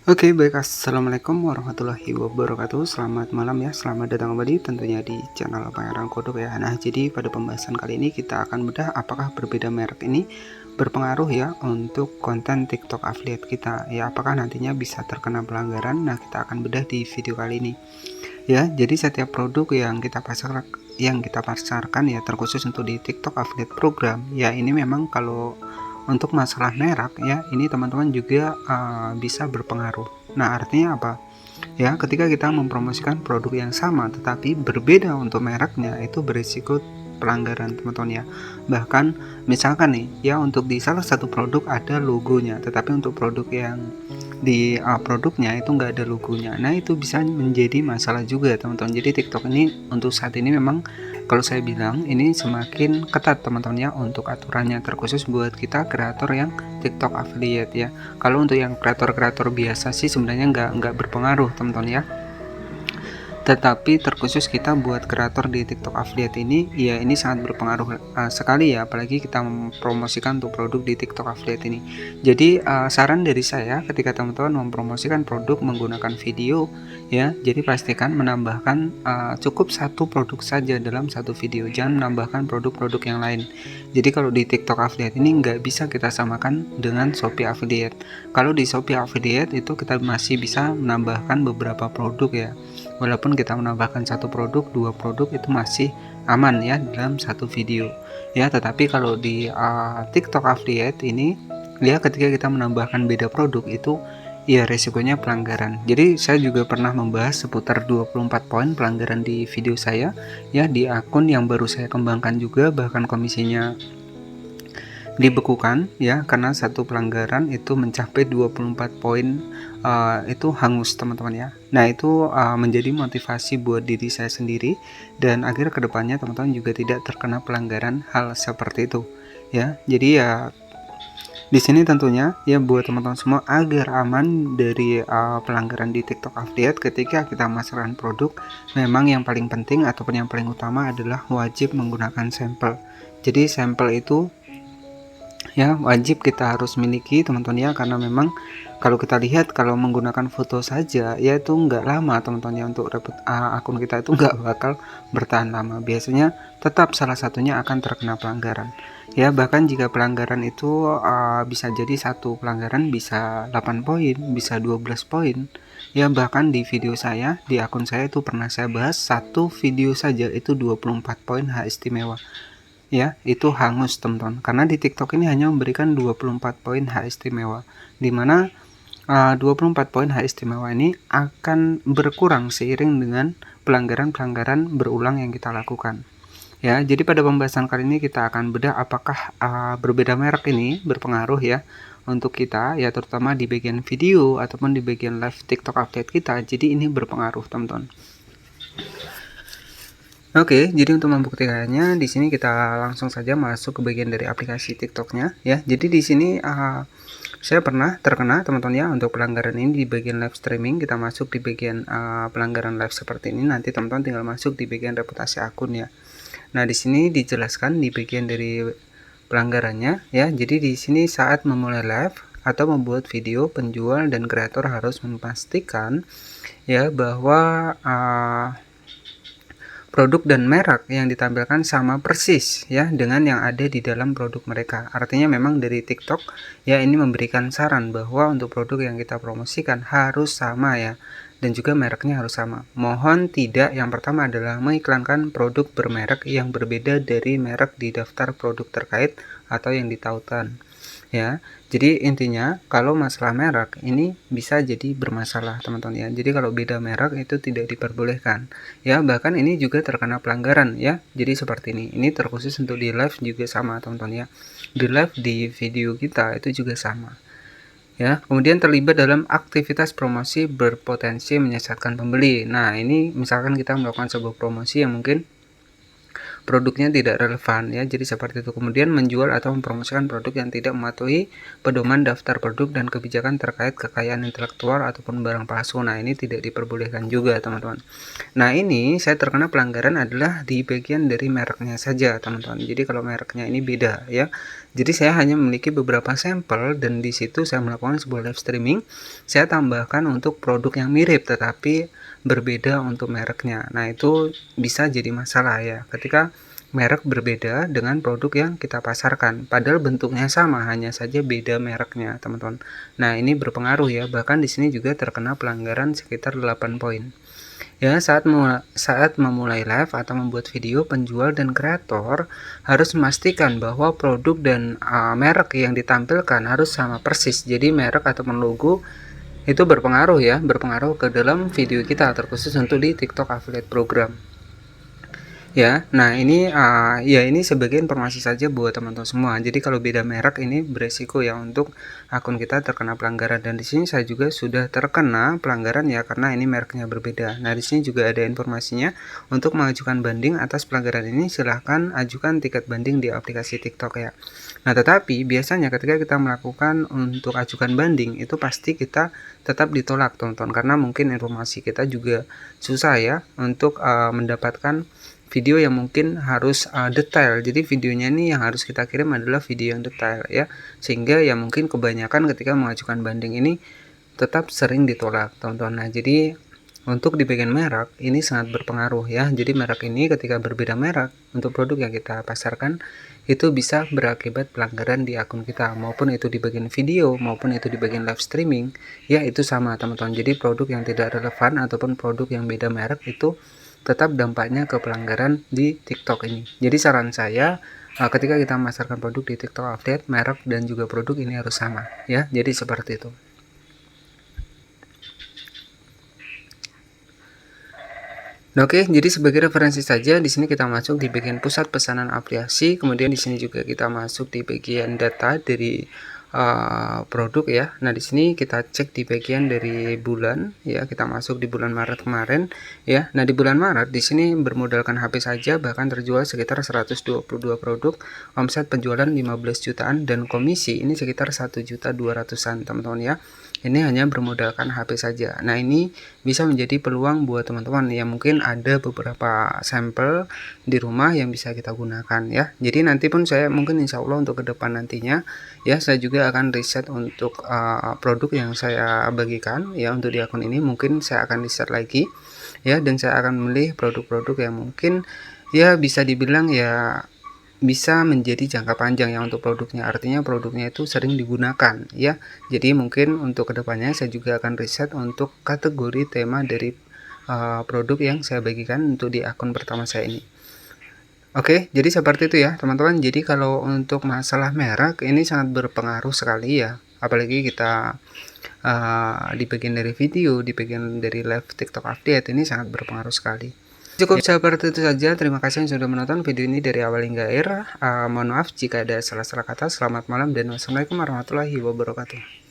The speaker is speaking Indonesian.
Oke, baik. Assalamualaikum warahmatullahi wabarakatuh. Selamat malam ya. Selamat datang kembali tentunya di channel Pangeran Kodok ya. Nah, jadi pada pembahasan kali ini kita akan bedah apakah berbeda merek ini berpengaruh ya untuk konten TikTok affiliate kita. Ya, apakah nantinya bisa terkena pelanggaran? Nah, kita akan bedah di video kali ini. Ya, jadi setiap produk yang kita pasarkan ya terkhusus untuk di TikTok affiliate program. Ya, ini memang kalau untuk masalah merek ya, ini teman-teman juga bisa berpengaruh. Nah, artinya apa? Ya, ketika kita mempromosikan produk yang sama tetapi berbeda untuk mereknya, itu berisiko pelanggaran teman-teman ya. Bahkan misalkan nih ya, untuk di salah satu produk ada logonya, tetapi untuk produk yang di produknya itu nggak ada logonya. Nah, itu bisa menjadi masalah juga teman-teman. Jadi TikTok ini untuk saat ini memang kalau saya bilang ini semakin ketat teman-teman ya untuk aturannya, terkhusus buat kita kreator yang TikTok affiliate ya. Kalau untuk yang kreator-kreator biasa sih sebenarnya nggak berpengaruh teman-teman ya, tetapi terkhusus kita buat kreator di TikTok affiliate ini ya, ini sangat berpengaruh sekali ya, apalagi kita mempromosikan untuk produk di TikTok affiliate ini. Jadi saran dari saya ketika teman-teman mempromosikan produk menggunakan video ya, jadi pastikan menambahkan cukup satu produk saja dalam satu video, jangan menambahkan produk-produk yang lain. Jadi kalau di TikTok affiliate ini nggak bisa kita samakan dengan Shopee affiliate. Kalau di Shopee affiliate itu kita masih bisa menambahkan beberapa produk ya, walaupun kita menambahkan satu produk, dua produk itu masih aman ya dalam satu video ya. Tetapi kalau di TikTok affiliate ini ya, ketika kita menambahkan beda produk itu ya resikonya pelanggaran. Jadi saya juga pernah membahas seputar 24 poin pelanggaran di video saya ya, di akun yang baru saya kembangkan juga, bahkan komisinya dibekukan ya karena satu pelanggaran itu mencapai 24 poin, itu hangus teman-teman ya. Nah, itu menjadi motivasi buat diri saya sendiri dan agar kedepannya teman-teman juga tidak terkena pelanggaran hal seperti itu ya. Jadi ya di sini tentunya ya buat teman-teman semua agar aman dari pelanggaran di TikTok affiliate ketika kita memasarkan produk, memang yang paling penting ataupun yang paling utama adalah wajib menggunakan sampel. Jadi sampel itu ya wajib kita harus miliki teman-teman ya, karena memang kalau kita lihat kalau menggunakan foto saja ya itu nggak lama teman-teman ya, untuk akun kita itu nggak bakal bertahan lama, biasanya tetap salah satunya akan terkena pelanggaran ya. Bahkan jika pelanggaran itu bisa jadi satu pelanggaran bisa 8 poin, bisa 12 poin ya. Bahkan di video saya di akun saya itu pernah saya bahas, satu video saja itu 24 poin hak istimewa ya, itu hangus teman-teman, karena di TikTok ini hanya memberikan 24 poin hak istimewa, dimana 24 poin hak istimewa ini akan berkurang seiring dengan pelanggaran-pelanggaran berulang yang kita lakukan ya. Jadi pada pembahasan kali ini kita akan bedah apakah berbeda merek ini berpengaruh ya untuk kita ya, terutama di bagian video ataupun di bagian live TikTok update kita. Jadi ini berpengaruh teman-teman. Oke, jadi untuk membuktikannya di sini kita langsung saja masuk ke bagian dari aplikasi TikToknya ya. Jadi di sini saya pernah terkena teman-teman ya untuk pelanggaran ini di bagian live streaming. Kita masuk di bagian pelanggaran live seperti ini. Nanti teman-teman tinggal masuk di bagian reputasi akun ya. Nah, di sini dijelaskan di bagian dari pelanggarannya ya. Jadi di sini saat memulai live atau membuat video, penjual dan kreator harus memastikan ya bahwa produk dan merek yang ditampilkan sama persis ya dengan yang ada di dalam produk mereka. Artinya memang dari TikTok ya ini memberikan saran bahwa untuk produk yang kita promosikan harus sama ya, dan juga mereknya harus sama. Mohon tidak, yang pertama adalah mengiklankan produk bermerek yang berbeda dari merek di daftar produk terkait atau yang ditautan ya. Jadi intinya kalau masalah merek ini bisa jadi bermasalah teman-teman ya. Jadi kalau beda merek itu tidak diperbolehkan ya, bahkan ini juga terkena pelanggaran ya. Jadi seperti ini terkhusus untuk di live juga sama teman-teman ya, di live di video kita itu juga sama ya. Kemudian terlibat dalam aktivitas promosi berpotensi menyesatkan pembeli. Nah, ini misalkan kita melakukan sebuah promosi yang mungkin produknya tidak relevan ya. Jadi seperti itu. Kemudian menjual atau mempromosikan produk yang tidak mematuhi pedoman daftar produk dan kebijakan terkait kekayaan intelektual ataupun barang palsu. Nah, ini tidak diperbolehkan juga, teman-teman. Nah, ini saya terkena pelanggaran adalah di bagian dari mereknya saja, teman-teman. Jadi kalau mereknya ini beda ya. Jadi saya hanya memiliki beberapa sampel dan di situ saya melakukan sebuah live streaming. Saya tambahkan untuk produk yang mirip tetapi berbeda untuk mereknya. Nah, itu bisa jadi masalah ya ketika merek berbeda dengan produk yang kita pasarkan. Padahal bentuknya sama, hanya saja beda mereknya, teman-teman. Nah, ini berpengaruh ya. Bahkan di sini juga terkena pelanggaran sekitar 8 poin. Ya, saat memulai live atau membuat video, penjual dan kreator harus memastikan bahwa produk dan merek yang ditampilkan harus sama persis. Jadi merek ataupun logo itu berpengaruh ya, berpengaruh ke dalam video kita, terkhusus untuk di TikTok Affiliate Program. Ya, nah ini ya ini sebagai informasi saja buat teman-teman semua. Jadi kalau beda merek ini beresiko ya untuk akun kita terkena pelanggaran, dan di sini saya juga sudah terkena pelanggaran ya karena ini mereknya berbeda. Nah, di sini juga ada informasinya. Untuk mengajukan banding atas pelanggaran ini silahkan ajukan tiket banding di aplikasi TikTok ya. Nah, tetapi biasanya ketika kita melakukan untuk ajukan banding itu pasti kita tetap ditolak, teman-teman, karena mungkin informasi kita juga susah ya untuk mendapatkan video yang mungkin harus detail. Jadi videonya ini yang harus kita kirim adalah video yang detail ya, sehingga ya mungkin kebanyakan ketika mengajukan banding ini tetap sering ditolak, teman-teman. Nah, jadi untuk di bagian merek ini sangat berpengaruh ya. Jadi merek ini ketika berbeda merek untuk produk yang kita pasarkan itu bisa berakibat pelanggaran di akun kita, maupun itu di bagian video maupun itu di bagian live streaming ya, itu sama, teman-teman. Jadi produk yang tidak relevan ataupun produk yang beda merek itu tetap dampaknya ke pelanggaran di TikTok ini. Jadi saran saya ketika kita memasarkan produk di TikTok Affiliate, merek dan juga produk ini harus sama ya. Jadi seperti itu. Oke, jadi sebagai referensi saja di sini kita masuk di bagian pusat pesanan aplikasi, kemudian di sini juga kita masuk di bagian data dari produk ya. Nah, di sini kita cek di bagian dari bulan ya, kita masuk di bulan Maret kemarin ya. Nah, di bulan Maret di sini bermodalkan HP saja bahkan terjual sekitar 122 produk, omset penjualan 15 jutaan dan komisi ini sekitar 1.200.000-an, teman-teman ya. Ini hanya bermodalkan HP saja. Nah, ini bisa menjadi peluang buat teman-teman yang mungkin ada beberapa sampel di rumah yang bisa kita gunakan ya. Jadi nanti pun saya mungkin insya Allah untuk ke depan nantinya ya, saya juga akan riset untuk produk yang saya bagikan ya untuk di akun ini. Mungkin saya akan riset lagi ya, dan saya akan memilih produk-produk yang mungkin ya bisa dibilang ya bisa menjadi jangka panjang ya untuk produknya, artinya produknya itu sering digunakan ya. Jadi mungkin untuk kedepannya saya juga akan riset untuk kategori tema dari produk yang saya bagikan untuk di akun pertama saya ini. Oke, jadi seperti itu ya teman-teman. Jadi kalau untuk masalah merek ini sangat berpengaruh sekali ya, apalagi kita di bagian dari video, di bagian dari live TikTok update ini sangat berpengaruh sekali. Cukup seperti itu saja. Terima kasih yang sudah menonton video ini dari awal hingga akhir. Mohon maaf jika ada salah-salah kata. Selamat malam dan wassalamualaikum warahmatullahi wabarakatuh.